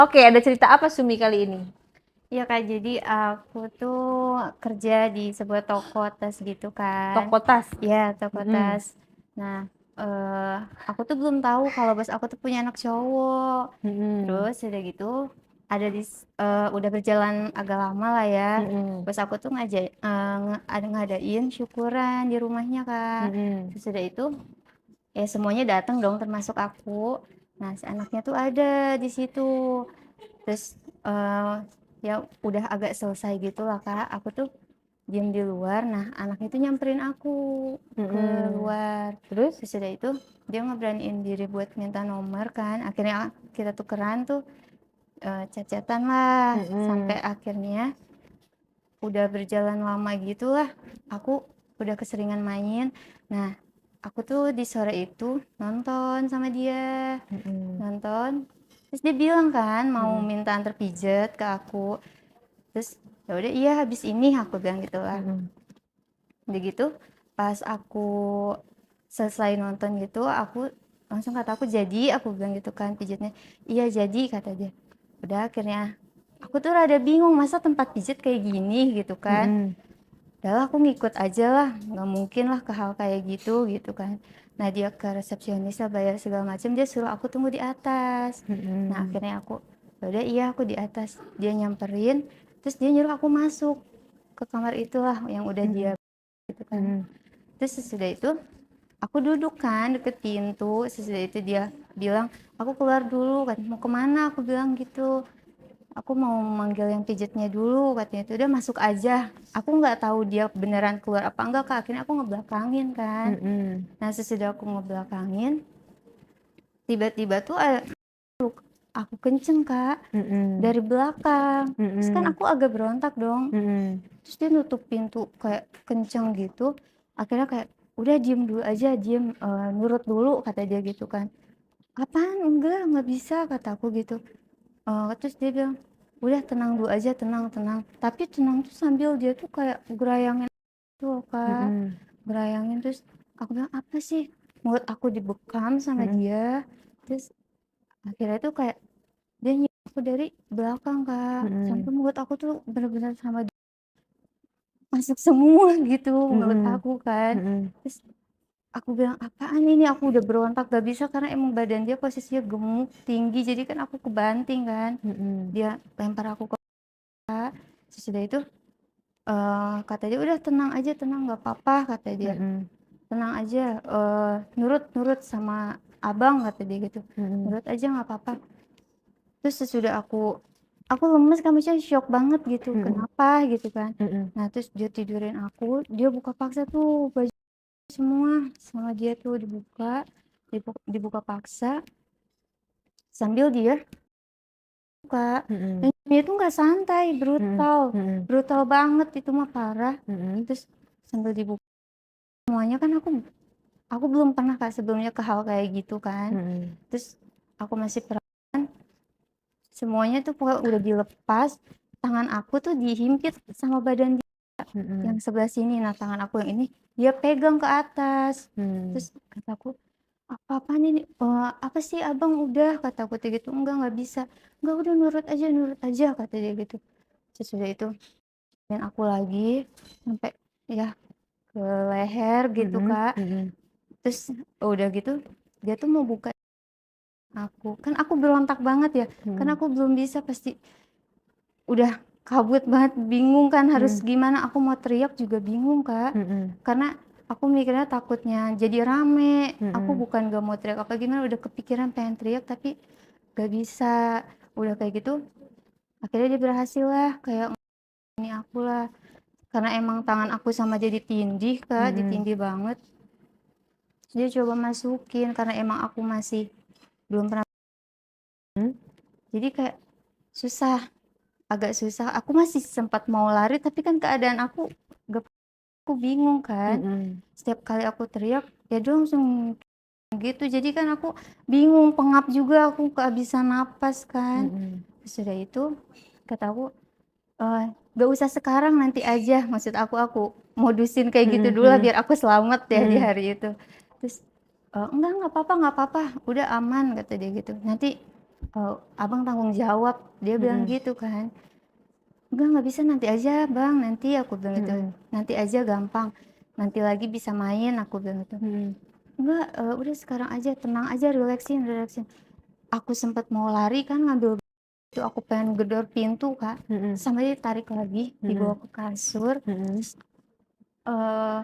Oke, ada cerita apa Sumi kali ini? Iya Kak, jadi aku tuh kerja di sebuah toko tas gitu kan. Toko tas? Iya, toko Mhm. tas. Nah, eee, aku tuh belum tahu kalau bos aku tuh punya anak cowok. Mhm. Terus udah gitu, udah berjalan agak lama lah ya, Mhm. bos aku tuh ngadain syukuran di rumahnya Kak. Mhm. Terus udah itu, ya semuanya datang dong termasuk aku. Nah, si anaknya tuh ada di situ. Terus, ya udah agak selesai gitu lah Kak, aku tuh diem di luar, nah anaknya tuh nyamperin aku ke Mhm. luar. Terus? Sesudah itu dia ngeberaniin diri buat minta nomor kan, akhirnya kita tukeran tuh, chat-chat-an lah, sampai Mhm. akhirnya udah berjalan lama gitulah, aku udah keseringan main. Nah, aku tuh di sore itu nonton sama dia. Mhm. Nonton, terus dia bilang kan mau Mhm. minta antar pijet ke aku, terus ya udah iya habis ini aku bilang gitulah. Mhm. Udah gitu pas aku selesai nonton gitu aku langsung kata aku jadi aku bilang gitu kan pijetnya, iya jadi kata dia. Udah akhirnya aku tuh rada bingung masa tempat pijet kayak gini gitu kan. Mhm. Udahlah aku ngikut aja lah, nggak mungkin lah ke hal kayak gitu kan. Nah dia ke resepsionis lah bayar segala macam, dia suruh aku tunggu di atas. Nah Mhm. akhirnya aku, ya udah iya aku di atas. Dia nyamperin, terus dia nyuruh aku masuk ke kamar itulah yang udah dia Mhm. gitu kan. Mhm. Terus sesudah itu aku duduk kan deket pintu, sesudah itu dia bilang, aku keluar dulu kan, mau kemana aku bilang gitu. Aku mau manggil yang pijetnya dulu katanya itu, udah masuk aja. Aku nggak tahu dia beneran keluar apa enggak Kak, akhirnya aku ngebelakangin kan. Mhm. Nah sesudah aku ngebelakangin, tiba-tiba tuh aku kenceng Kak, Mhm. dari belakang. Terus kan Mhm. aku agak berontak dong. Mhm. Terus dia nutup pintu kayak kenceng gitu. Akhirnya kayak, udah diem dulu aja, diem, nurut dulu kata dia gitu kan. Apaan? Enggak, nggak bisa kata aku gitu. Terus dia bilang, udah tenang dulu aja, tenang tenang. Tapi tenang tuh sambil dia tuh kayak gerayangin tuh Kak, Mhm. gerayangin. Terus aku bilang apa sih? Mulut aku dibekam sama Mhm. dia. Terus akhirnya tuh kayak dia nyium aku dari belakang Kak, sampai Mhm. mulut aku tuh bener-bener sama dia masuk semua gitu mulut Mhm. aku kan. Mhm. Terus aku bilang apaan ini, aku udah berontak gak bisa karena emang badan dia posisinya gemuk tinggi jadi kan aku kebanting kan. Mhm. Dia lempar aku ke sesudah itu kata dia, "Udah tenang aja, tenang, nggak apa-apa," kata dia. Mhm. "Tenang aja, nurut nurut sama Abang," kata dia gitu. Mhm. "Nurut aja nggak apa-apa." Terus sesudah aku lemes kan, maksudnya syok banget gitu, Mhm. "Kenapa?" gitu kan. Mhm. Nah, terus dia tidurin aku, dia buka paksa tuh baju semua sama dia tuh dibuka, dibuka paksa sambil dia buka. Dan Mhm. dia tuh nggak santai, Mhm. brutal, Mhm. brutal banget itu mah parah. Mhm. Terus sambil dibuka semuanya kan aku belum pernah Kak sebelumnya ke hal kayak gitu kan. Mhm. Terus aku masih semuanya tuh pokoknya udah dilepas, tangan aku tuh dihimpit sama badan dia yang Mhm. sebelah sini. Nah, tangan aku yang ini dia pegang ke atas. Mhm. Terus kataku, "Apa-apaan ini? Apa sih Abang udah," kataku kayak gitu. Enggak bisa." "Enggak, udah nurut aja," kata dia gitu. Sesudah itu dan aku lagi sampai ya ke leher gitu Mhm. Kak. Mhm. Terus udah gitu dia tuh mau buka kan aku berontak banget ya, kan Mhm. aku belum bisa pasti udah kabut banget, bingung kan harus Mhm. gimana, aku mau teriak juga bingung Kak. Mhm. Karena aku mikirnya takutnya jadi rame, aku Mhm. bukan gak mau teriak apa gimana, udah kepikiran pengen teriak tapi gak bisa. Udah kayak gitu, akhirnya dia berhasil lah kayak ini aku lah, karena emang tangan aku sama dia ditindih Kak, Mhm. ditindih banget. Dia coba masukin karena emang aku masih belum pernah, Mhm. jadi kayak susah, agak susah. Aku masih sempat mau lari tapi kan keadaan gak aku bingung kan. Mhm. Setiap kali aku teriak, ya dia langsung gitu. Jadi kan aku bingung, pengap juga, aku kehabisan napas kan. Mhm. Sudah itu kata aku, "Gak usah sekarang, nanti aja." Maksud aku modusin kayak gitu Mhm. dulu lah Mhm. biar aku selamat ya di Mhm. hari itu. Terus, "Enggak apa-apa nggak apa-apa, udah aman," kata dia gitu. "Nanti "Abang tanggung jawab," dia bilang Mhm. gitu kan. Nggak bisa, nanti aja Bang, nanti," aku bilang gitu. Mhm. "Nanti aja gampang, nanti lagi bisa main," aku bilang gitu. Mhm. "Enggak, udah sekarang aja, tenang aja, relaksin relaksin." Aku sempet mau lari kan ngambil itu, aku pengen gedor pintu Kak, Mhm. sama dia tarik lagi, dibawa Mhm. ke kasur, Mhm. terus, eee,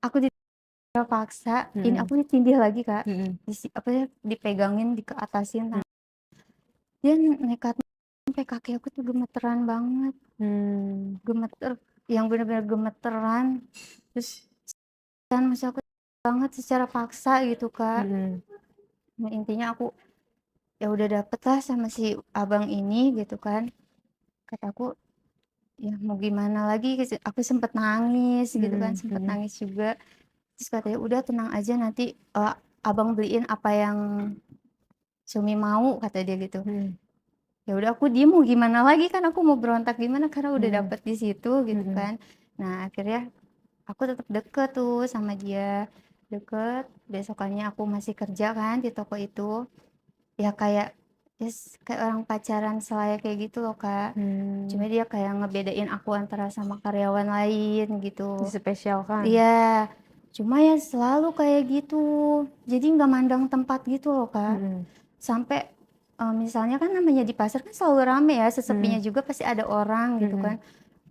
aku dipaksa, ini Mhm. aku ditindih lagi Kak, Mhm. apa ya, dipegangin, dikeatasin Mhm. dia nekat sampai kaki aku tuh gemeteran banget, Mmm. gemeter, yang bener-bener gemeteran, terus kan maksud aku banget secara paksa gitu Kak. Mhm. Nah intinya aku, ya udah dapet lah sama si abang ini gitu kan, kataku, ya mau gimana lagi, aku sempet nangis gitu kan, Mhm. sempet Mhm. nangis juga, terus katanya, "Udah tenang aja nanti, abang beliin apa yang Sumi mau," kata dia gitu. Mhm. Ya udah aku diem, mau gimana lagi kan, aku mau berontak gimana karena udah Mhm. dapet di situ gitu Mhm. kan. Nah akhirnya aku tetep deket tuh sama dia, deket, besokannya aku masih kerja kan di toko itu, ya kayak, kayak orang pacaran selayaknya gitu loh Kak. Mmm. Cuma dia kayak ngebedain aku antara sama karyawan lain gitu. Dispesialkan. Iya, cuma ya selalu kayak gitu, jadi nggak mandang tempat gitu loh Kak. Mhm. Sampai, misalnya kan namanya di pasar kan selalu rame ya, sesepinya Mhm. juga pasti ada orang gitu Mhm. kan.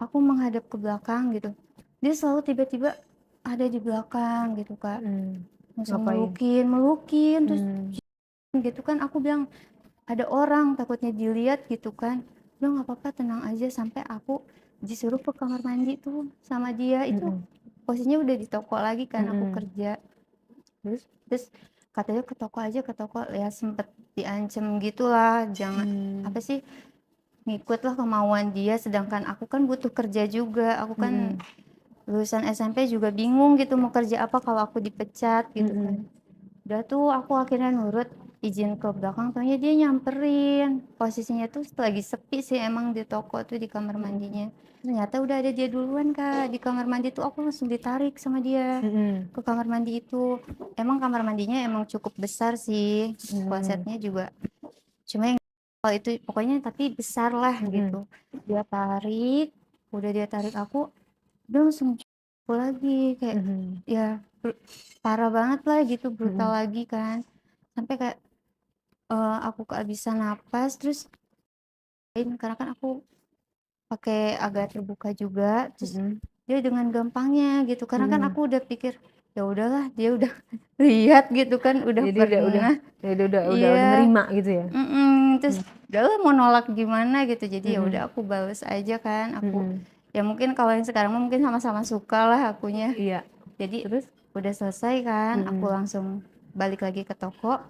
Aku menghadap ke belakang gitu, dia selalu tiba-tiba ada di belakang gitu Kak, Mhm. langsung Ngapain? melukin melukin, terus Mmm. gitu kan, aku bilang, "Ada orang, takutnya dilihat," gitu kan. "Udah nggak apa-apa, tenang aja," sampai aku disuruh ke kamar mandi tuh sama dia, itu Mhm. posisinya udah di toko lagi kan aku Mhm. kerja. Terus? Terus katanya, "Ke toko aja, ke toko," ya sempet diancem gitulah, jangan Mmm. apa sih, ngikutlah kemauan dia, sedangkan aku kan butuh kerja juga, aku kan Mhm. lulusan SMP juga bingung gitu mau kerja apa kalau aku dipecat gitu Mhm. kan. Udah tuh aku akhirnya nurut, izin ke belakang, taunya dia nyamperin, posisinya tuh lagi sepi sih emang di toko tuh di kamar Mhm. mandinya. Ternyata udah ada dia duluan Kak, di kamar mandi tuh aku langsung ditarik sama dia Mhm. ke kamar mandi itu. Emang kamar mandinya emang cukup besar sih, Mmm. klosetnya juga, cuma yang kalau itu pokoknya tapi besar lah Mhm. gitu. Dia tarik, udah dia tarik aku, dia langsung aku lagi kayak, Mhm. ya parah banget lah gitu, brutal Mhm. lagi kan. Sampai kayak, aku kehabisan napas, terus karena kan aku pakai agak terbuka juga, terus Mhm. dia dengan gampangnya gitu, karena kan Mhm. aku udah pikir, ya udahlah dia udah lihat gitu kan, udah Jadi udah pernah. ya udah Iya, nerima gitu ya? terus Mmm. udahlah mau nolak gimana gitu, jadi ya udah Mhm. aku bales aja kan, aku Mhm. ya mungkin kalau yang sekarang mah mungkin sama-sama suka lah akunya. Iya. Jadi Terus? udah selesai kan, aku Mhm. langsung balik lagi ke toko.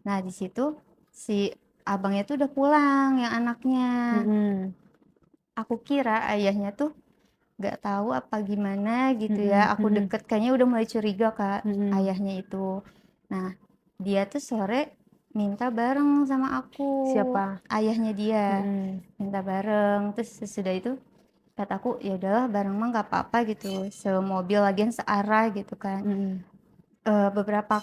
Nah di situ si abangnya tuh udah pulang yang anaknya. Mhm. Aku kira ayahnya tuh nggak tahu apa gimana gitu ya, Mhm. aku Mhm. deket kayaknya udah mulai curiga Kak, Mhm. ayahnya itu. Nah dia tuh sore minta bareng sama aku, Siapa? ayahnya dia Mhm. minta bareng, terus sesudah itu kataku, "Ya udahlah bareng mah nggak apa-apa," gitu, semobil lagian searah gitu kan. Mhm. Udah beberapa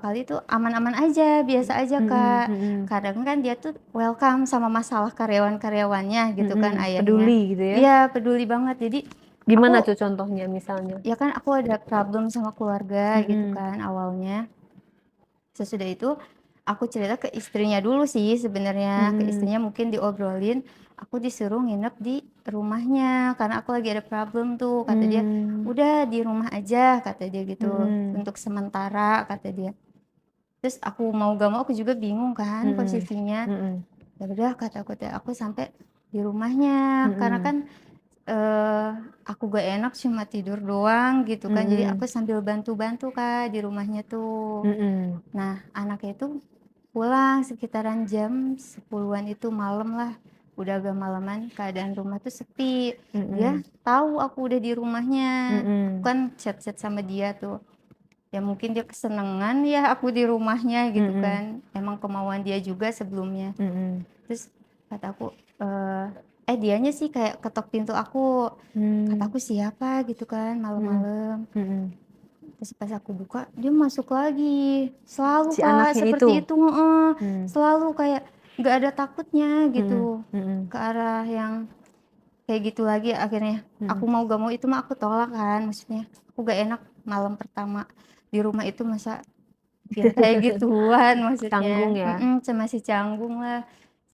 kali tuh aman-aman aja, biasa aja Mhm. Kak. Mhm. Kadang kan dia tuh welcome sama masalah karyawan-karyawannya gitu kan Mhm. ayahnya. Peduli gitu ya? Iya peduli banget, jadi Gimana aku tuh contohnya misalnya? ya kan aku ada problem sama keluarga gitu Mhm. kan awalnya. Sesudah itu aku cerita ke istrinya dulu sih sebenarnya, ke Mhm. istrinya mungkin diobrolin, aku disuruh nginep di rumahnya karena aku lagi ada problem tuh, kata dia, Mmm. "Udah di rumah aja," kata dia gitu, Mhm. "untuk sementara," kata dia. Terus aku mau gak mau aku juga bingung kan Mhm. posisinya. Mhm. Ya udah kataku teh, aku sampai di rumahnya karena Mhm. kan, eee, aku gak enak cuma tidur doang gitu kan, jadi aku Mhm. sambil bantu-bantu Kak di rumahnya tuh. Mhm. Nah anaknya itu pulang sekitaran jam 10-an itu malam lah, udah agak maleman, keadaan rumah tuh sepi. Dia Mhm. tahu aku udah di rumahnya, aku Mhm. kan chat-chat sama dia tuh. Ya mungkin dia kesenengan ya aku di rumahnya gitu Mhm. kan, emang kemauan dia juga sebelumnya. Mhm. Terus kataku, dianya sih kayak ketok pintu aku, Mmm. kataku, "Siapa?" gitu kan Mhm. malam-malam. Mhm. Terus pas aku buka, dia masuk lagi. Selalu, Si Kak, anaknya itu? seperti itu heeh. Mmm, Selalu kayak nggak ada takutnya mhm gitu, mhm ke arah yang kayak gitu lagi. Akhirnya aku mhm. mau gak mau itu mah aku tolak kan, maksudnya aku gak enak malam pertama di rumah itu masa yang kayak gituan maksudnya, Canggung ya? masih canggung lah.